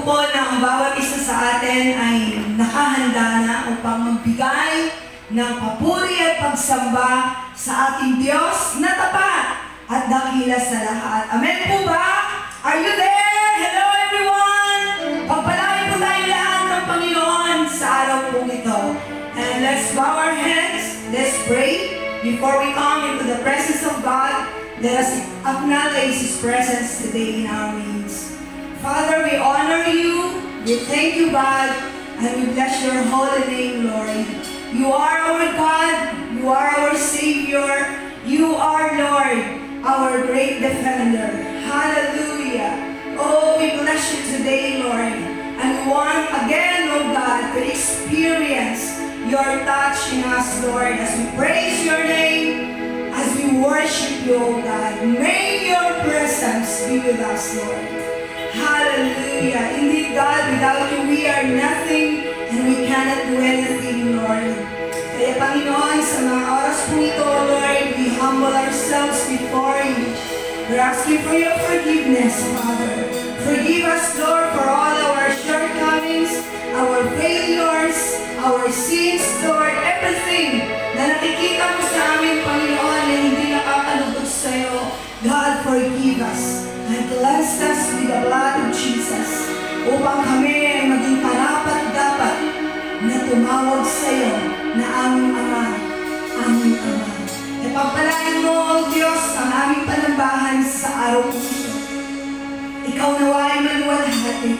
ko po na ang bawat isa sa atin ay nakahanda na upang magbigay ng papuri at pagsamba sa ating Diyos na tapat at dakila sa lahat. Amen po ba? Are you there? Hello everyone! Pagpalain po tayo lahat ng Panginoon sa araw po ito. And let's bow our heads, let's pray. Before we come into the presence of God, let us acknowledge His presence today in our midst. Father, we honor you, we thank you, God, and we bless your holy name, Lord. You are our God, you are our Savior, you are, Lord, our great defender. Hallelujah. Oh, we bless you today, Lord. And we want again, oh God, to experience your touch in us, Lord, as we praise your name, as we worship you, oh God. May your presence be with us, Lord. Hallelujah. Indeed, God, without you, we are nothing and we cannot do anything, Lord. Kaya, Panginoon, sa mga oras po ito, Lord, we humble ourselves before you. We're asking for your forgiveness, Father. Forgive us, Lord, for all our shortcomings, our failures, our sins, Lord, everything na nakikita mo sa amin, Panginoon, na hindi nakakalugod sa iyo. God, forgive us and cleanse us with the blood of Jesus upang kami ay maging karapat-dapat na tumawag sa iyo na aming Ama, aming Ama. Ipagpalain mo, O Diyos, ang aming panambahan sa araw ko ito. Ikaw nawa ay maluwalhati,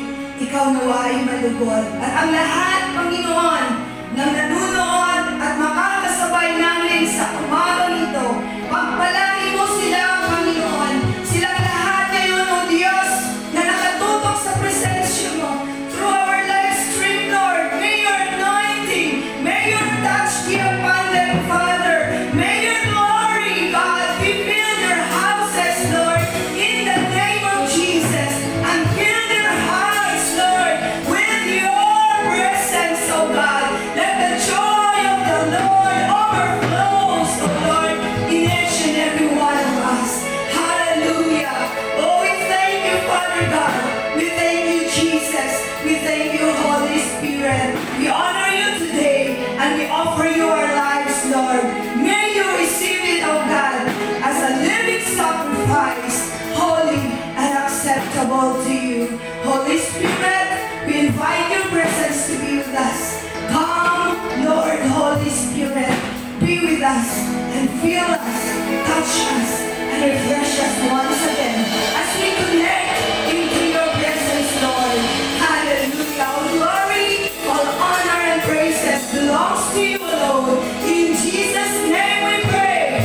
ikaw nawa ay malugod. At ang lahat, Panginoon, na nanunood at makakasabay namin sa umagang ito, pagpalain mo sila, Panginoon, silang lahat ngayon, O Diyos, na nakatutok sa presensya mo. Through our live stream, Lord, may your anointing, may your touch be upon them, Father. May your glory, God, be filled their houses, Lord, in the name of Jesus, and fill their hearts, Lord, with your presence, O God. Let the joy of the Lord overflows, O Lord, in each and every one of us. Hallelujah. Oh, we thank you, Father God. We thank you, Jesus. We thank you, Holy Spirit. We honor you today, and we offer you our lives, Lord. May you receive it, O God, as a living sacrifice, holy and acceptable to you. Holy Spirit, we invite your presence to be with us. Come, Lord, Holy Spirit, be with us and fill us, touch us, and refresh us once again as we connect into your presence, Lord. Hallelujah. All glory, all honor, and praises belongs to you alone. In Jesus' name we pray.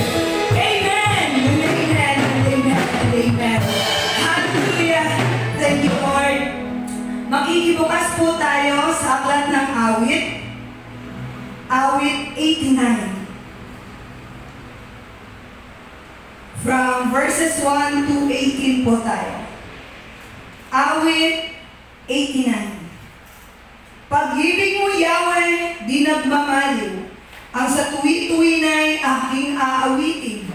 Amen, and amen, and amen, and amen. Hallelujah. Thank you, Lord. Makikibukas po tayo sa aklat ng awit. Awit 89. From verses 1 to 18 po tayo. Awit 89. Pag-ibig mo, Yahweh, di nagmamaliw. Ang sa tuwi-tuwi na'y aking aawitin.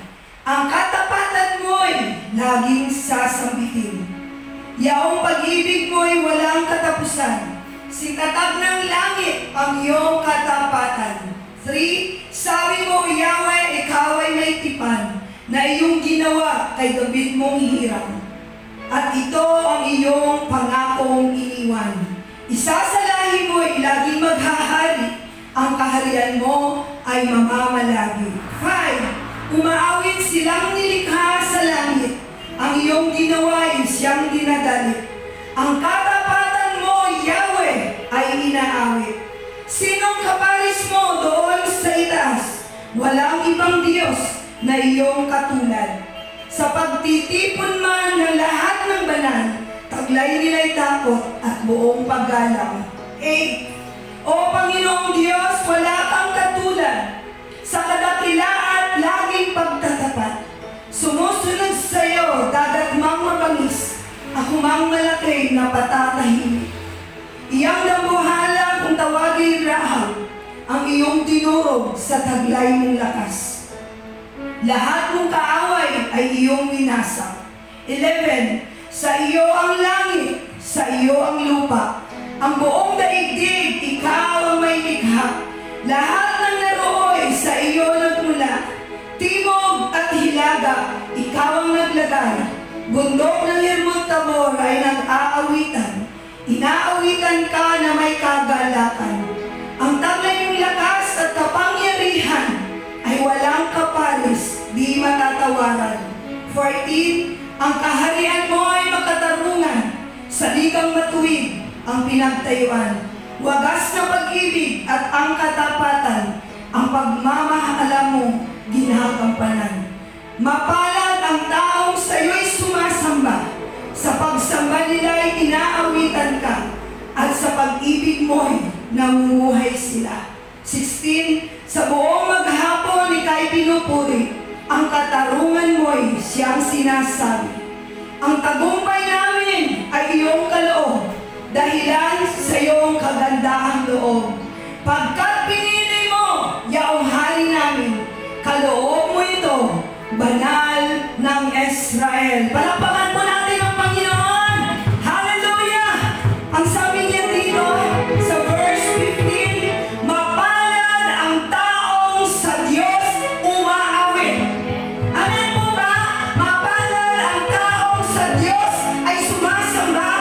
Ang katapatan mo'y laging sasambitin. Yaong pag-ibig mo'y walang katapusan. Singkatag ng langit ang iyong katapatan. 3. Sabi mo, Yahweh, ikaw ay may tipan na iyong ginawa kay David mong hiram. At ito ang iyong pangakong iniwan. Isasalahi mo'y laging maghahari. Ang kaharian mo ay mamamalagi. 5. Umaawit silang nilikha sa langit. Ang iyong ginawa ay siyang dinadalit. Ang katapatan mo, Yahweh, ay inaawit. Sinong kaparis mo doon sa itaas? Walang ibang Diyos na iyong katulad. Sa pagtitipon man ng lahat ng banal, taglay nila'y takot at buong paggalang. 8. O Panginoong Diyos, wala kang katulad. Sa kadakilaan, laging pagtatapat. Sumusunod sa iyo, dadatmang mabangis. Ako mang malaki na patatahimik. Iyang dambuhala kung tawagin Rahab, ang iyong tinurog sa taglay mong lakas. Lahat mong kaaway ay iyong winasak. 11. Sa iyo ang langit, sa iyo ang lupa. Ang buong daigdig, ikaw ang may likha. Lahat ng narooy sa iyo nagmula. Timog at hilaga, ikaw ang naglagay. Bundok ng Hermon Tabor ay nag-aawitan. Inaawitan ka na may kagalakan. Ang taglay ng lakas at kapangyarihan ay walang kaparis, di matatawaran. 14. Ang kaharian mo ay makatarungan. Sa ligang matuwid ang pinagtayuan. Wagas na pag-ibig at ang katapatan, ang pagmamahala mo ginagampanan. Mapalad ang taong sa iyo'y sumasamba. Sa pagsamba nila'y inaawitan ka, at sa pag-ibig mo'y namumuhay sila. 16. Sa buong maghapon ika'y pinupuri, ang katarungan mo'y siyang sinasabi. Ang tagumpay namin ay iyong kaloob, dahilan sa iyong kagandahang loob. Pagkat pinili mo, yaong hari namin, kaloob mo ito, banal ng Israel. Palakpakan po natin ang Panginoon. Hallelujah! Ang sabi niya dito sa verse 15, mapalad ang taong sa Diyos umaawit. Amen po ba? Mapalad ang taong sa Diyos ay sumasamba,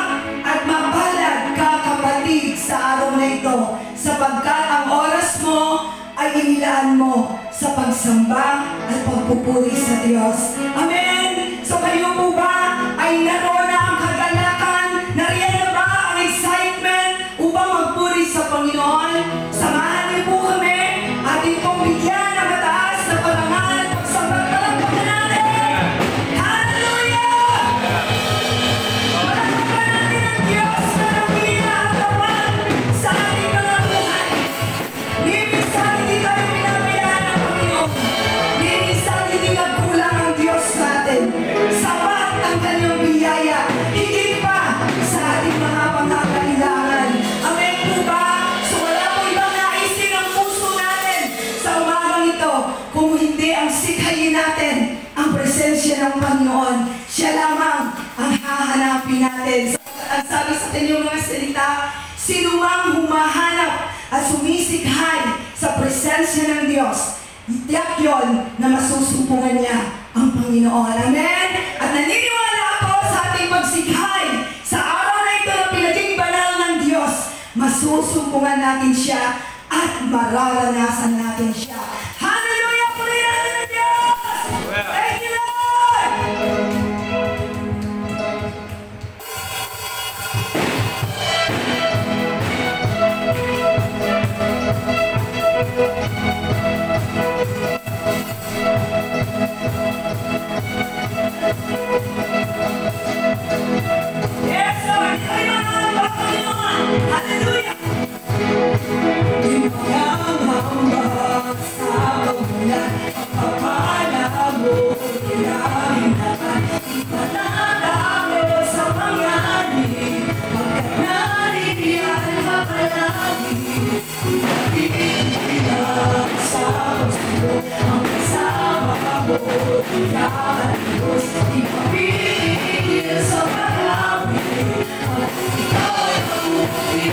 at mapalad ka kapatid sa araw na ito, sapagkat ang oras mo ay inilaan mo sa pagsamba at pagpupuri sa Diyos. Amen! So kayo po ba ay naroon na ang kagalakan? Nariyan na ba ang excitement upang magpuri sa Panginoon? Samahan niyo po kami, ating pong bigyan ng mataas na parangal at pagsamba. Palakpakan natin! Hallelujah! Palakpakan natin ang Diyos na nakita at tapat sa ating mga buhay. Minsan hindi tayo pinabayaan ng Panginoon. Minsan hindi nagkulang ang Diyos natin. Sapat ang kanyang biyaya, higit pa sa ating mga pangangailangan. Amen po ba? So wala po ibang naisin ang puso natin sa umagang ito, kung hindi ang sikhayin natin ang presensya ng Panginoon. Siya lamang ang hahanapin natin. So, ang sabi sa kanyang mga salita, sino mang humahanap at sumisikhay sa presensya ng Diyos, tiyak yun na masusumpungan niya ang Panginoon. Amen? At naniniwala ako sa ating pagsikhay sa araw na ito na pinaging banal ng Diyos, masusumpungan natin siya at mararanasan natin siya. Hallelujah! Purihin natin ang Diyos! Thank you, Lord! Yes, Lord! Tayo mga Panginoon! Hallelujah! Di magkakambak sa ulan, ang pamana mo hinahinaan. Di panatalo sa panganin, pagkat naririyan ka palagi. Di nabibilang sa puso, ang kasama mo hinahalos. Di mapipigil sa pag-awit, at ikaw ay mabuti.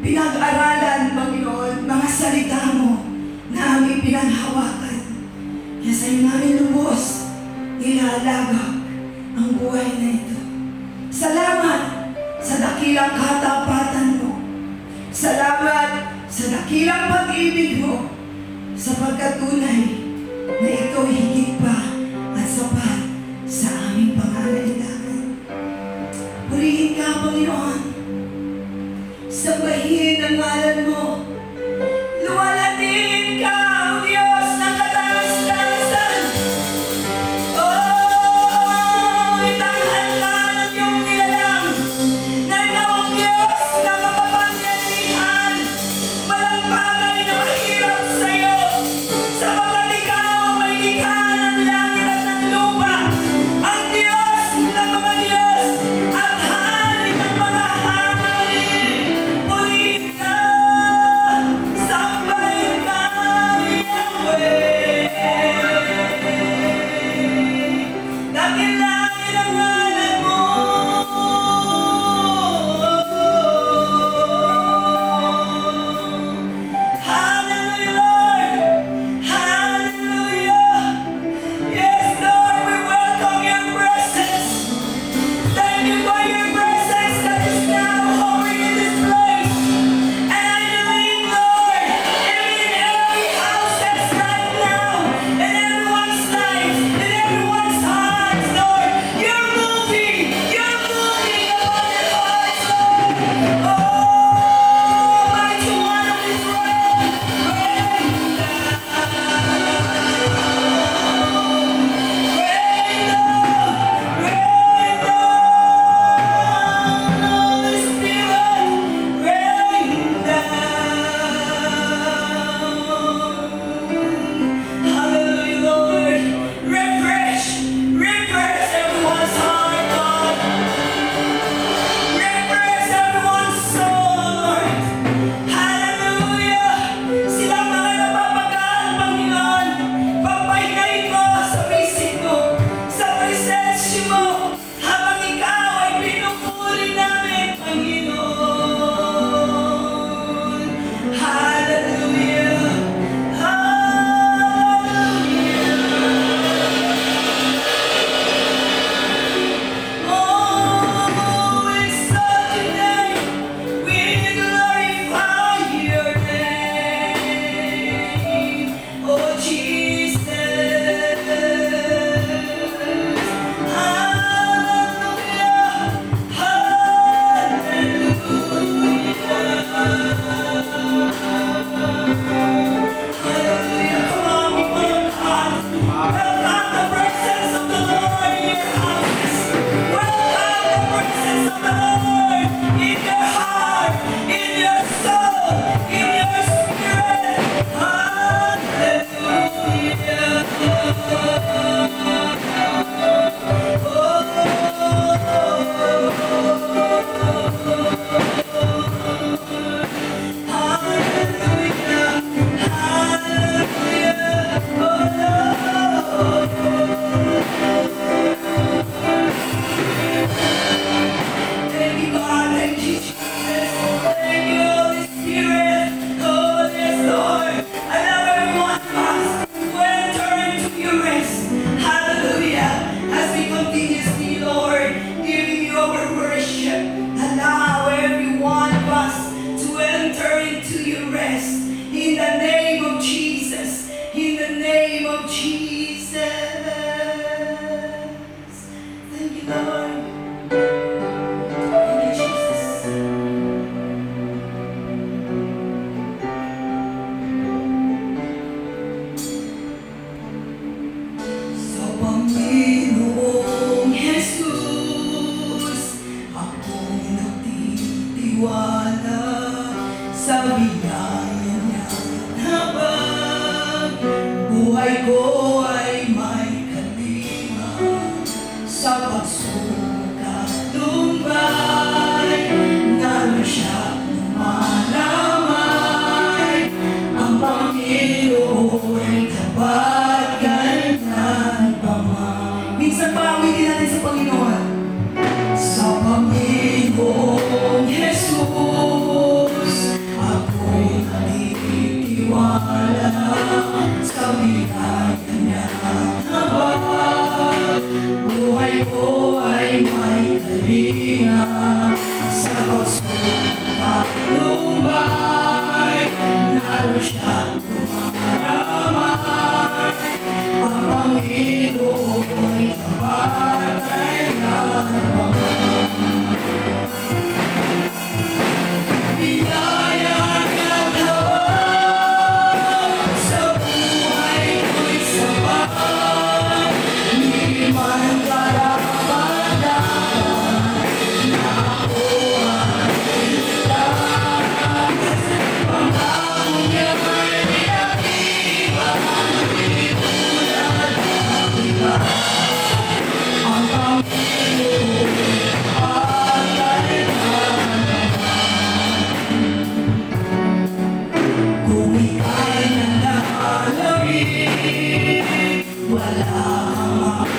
Pinag-aralan, Panginoon, mga salita mo na aming pinanghawakan. Kaya sa Di namin lubos ilalagak ang buhay na ito. Salamat sa dakilang katapatan mo. Salamat sa dakilang pag-ibig mo, sapagkat tunay na ito higit pa at sapat sa aming pangangailangan. Purihin ka, Panginoon. Sambahin ang ngalan mo. Luwalhatiin ka, O Diyos ng kataas-taasan. Itanghal ka ng iyong nilalang na ikaw ang Diyos na makapangyarihan. Walang bagay na mahirap sa iyo, sapagkat ikaw ang may likha ng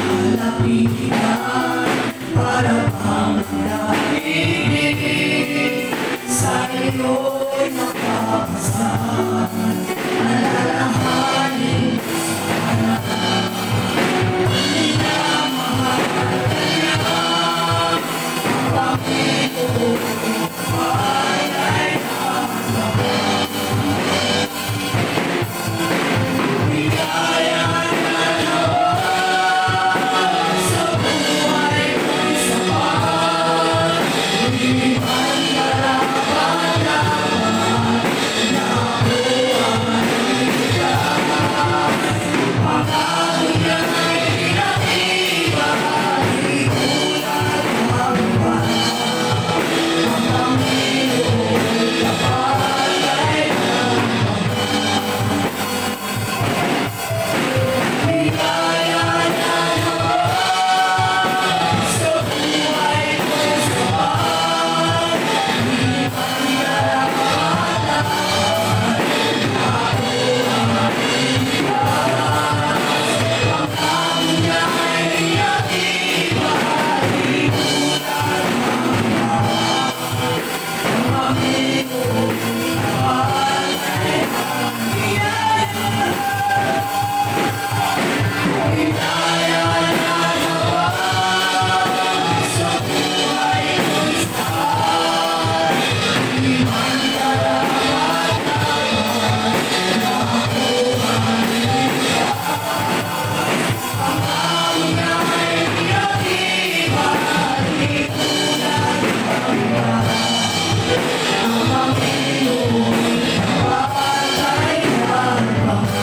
malapitan para bang naibig sa iyo'y makapasan. Alalahanin sana minamahal niya ang Panginoon ay naglaban. Bigaya na naman sa buhay ko'y sapat, di man karapat-dapat na ako ang iligtas. Pangako niya'y pinag-iba, di tulad magbabago. Ang Panginoon tapat ay bigaya na naman sa buhay ko'y sapat, di man karapat-dapat na ako ang iligtas. Pangako niya'y pinag-iba, di tulad magbabago. Ang Panginoon tapat ay bigaya na naman sa buhay ko'y sapat, di man karapat-dapat na ako ang iligtas. Pangako niya'y pinag-iba, di tulad magbabago. Ang Panginoon tapat ay nagpapangako.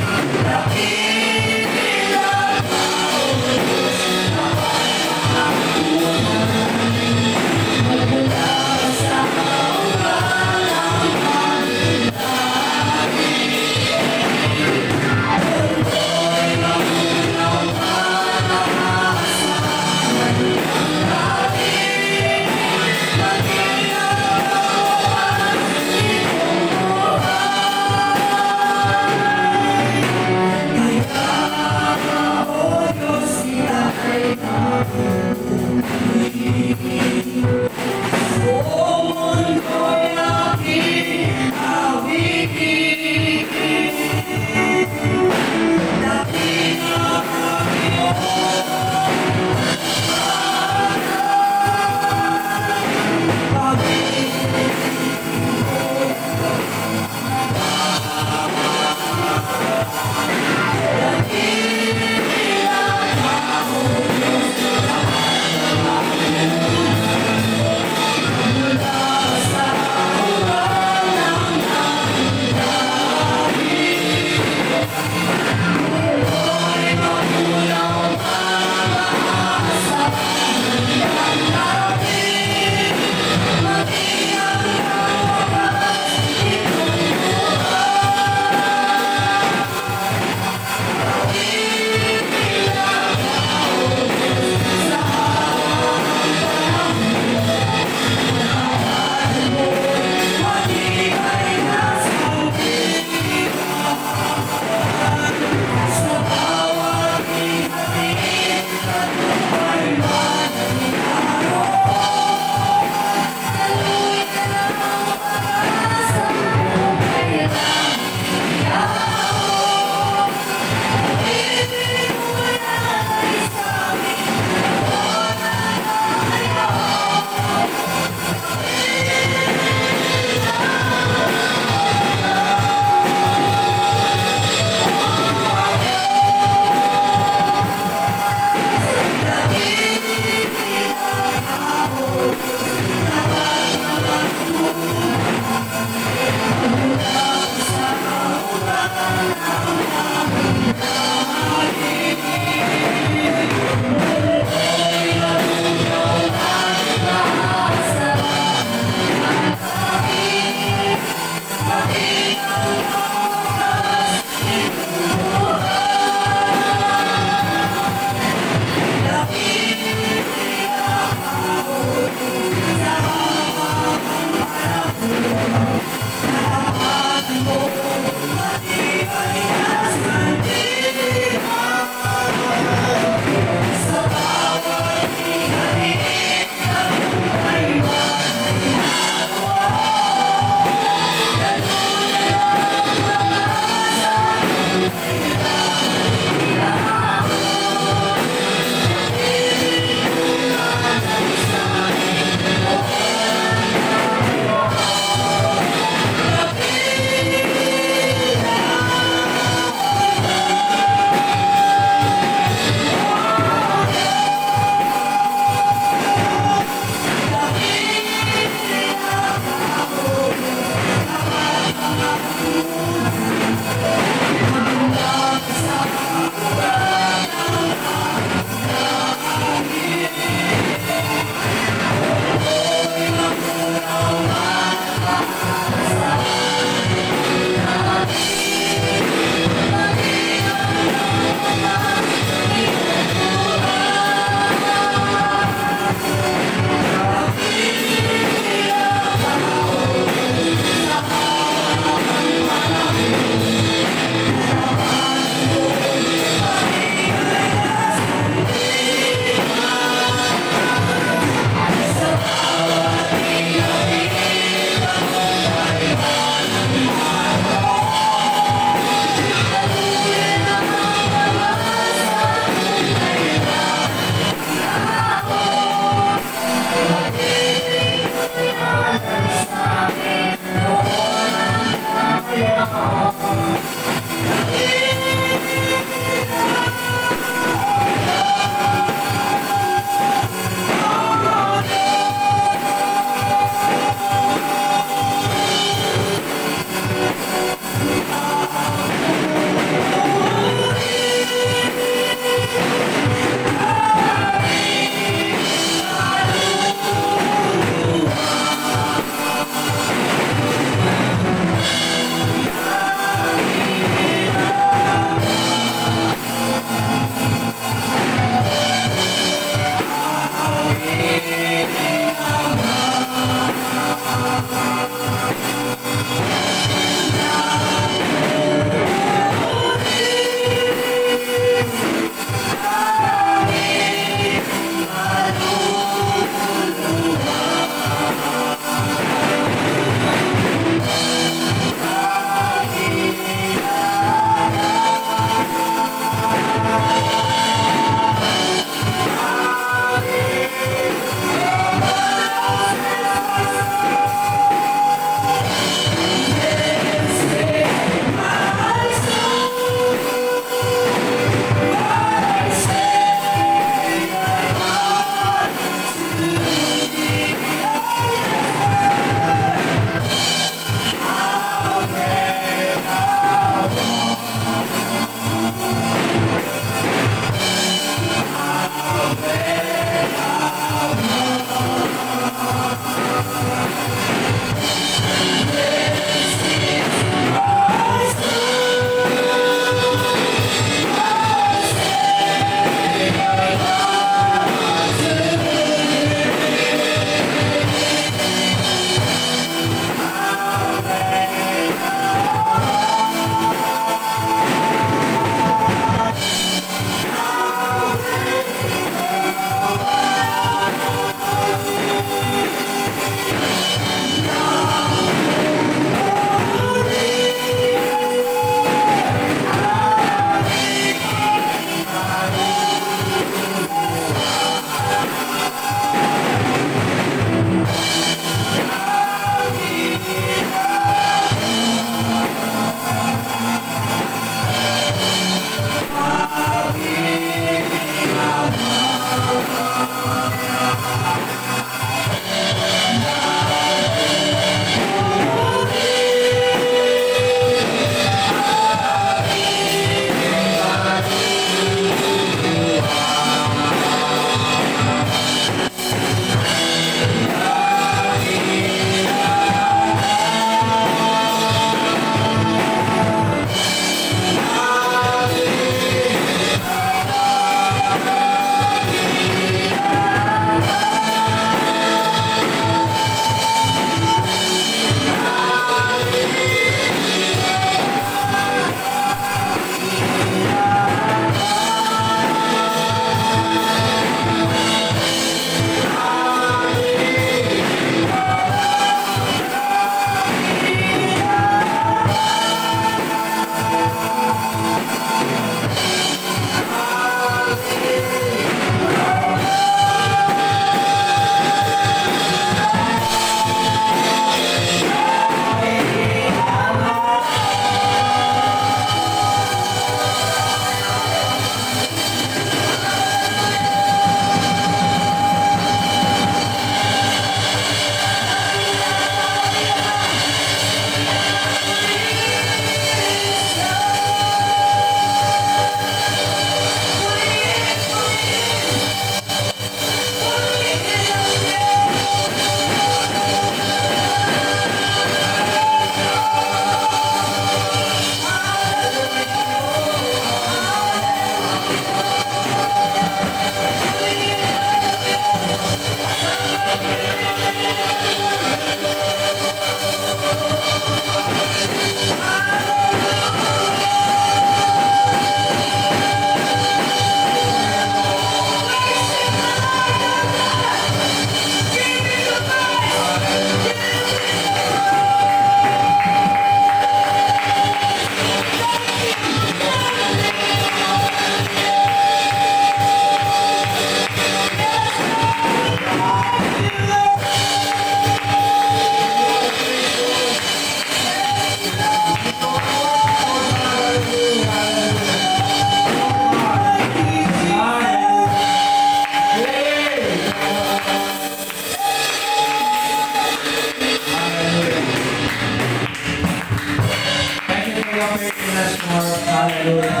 Hallelujah.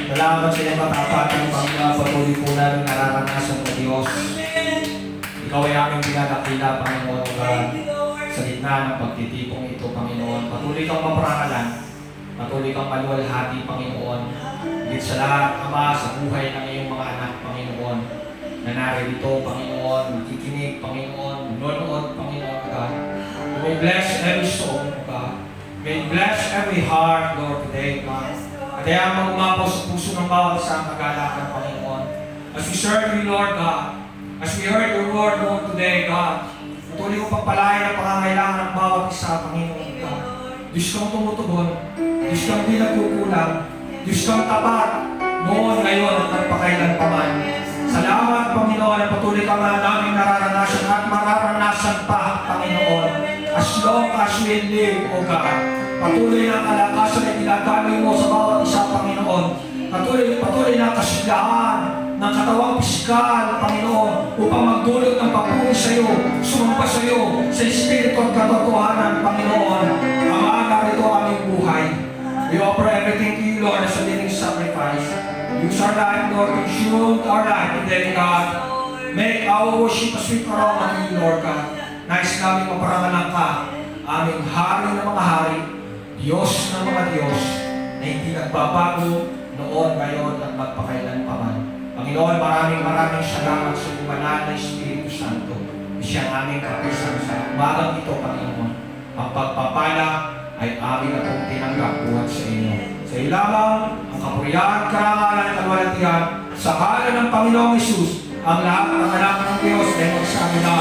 Salamat sa iyong katapatan, Panginoon. Patuloy po namin nararanasan ng Diyos. Ikaw ay aming pinadakila, Panginoon, sa gitna ng pagtitipong ito, Panginoon. Patuloy kang maparangalan. Patuloy kang maluwalhati, Panginoon. Higit sa lahat, Ama, sa buhay ng iyong mga anak, Panginoon, na naririto, Panginoon, nakikinig, Panginoon, nanonood, Panginoon, God. May bless every soul, God. May bless every heart, Lord, today, God. At kaya mag-umapaw sa puso ng bawat isang kagalakan, Panginoon. As we serve you, Lord God, as we heard your word, Lord, today, God, patuloy ko pagpalayan ang pangangailangan ng bawat isa, Panginoon, God. Diyos kang tumutugon, Diyos kang di nagkukulang, Diyos kang tapat, noon, ngayon, at magpakailanpaman. Salamat, Panginoon, na patuloy ka nga namin nararanasan at mararanasan pa, Panginoon. As long as we live, O God, patuloy na kalakasan at ginaganoy mo sa bawat isa, Panginoon. Patuloy na kasiglahan ng katawang pisikal, Panginoon, upang magdulot ng papuri sa iyo, sumamba sa iyo, sa Espiritu at katotohanan, Panginoon. Ama, narito aming buhay. We offer everything to you, Lord, as a living sacrifice. Use our life, Lord, consume our life, and then, God, make our worship a sweet aroma to you, Lord God. Nais namin maparangalan ka, aming hari ng mga hari, Diyos ng mga Diyos, na hindi nagbabago noon, ngayon, at magpakailanpaman. Panginoon, maraming salamat sa banal na Espiritu Santo. Siya ang aming kapisan sa umagang ito, Panginoon. Ang pagpapala ay amin na pong tinanggap buhat sa inyo. Sa iyo lamang, ang kapurihan, karangalan at kalwalatian, sa ngalan ng Panginoong Hesus, ang lahat ng anak ng Diyos ay magsabi na,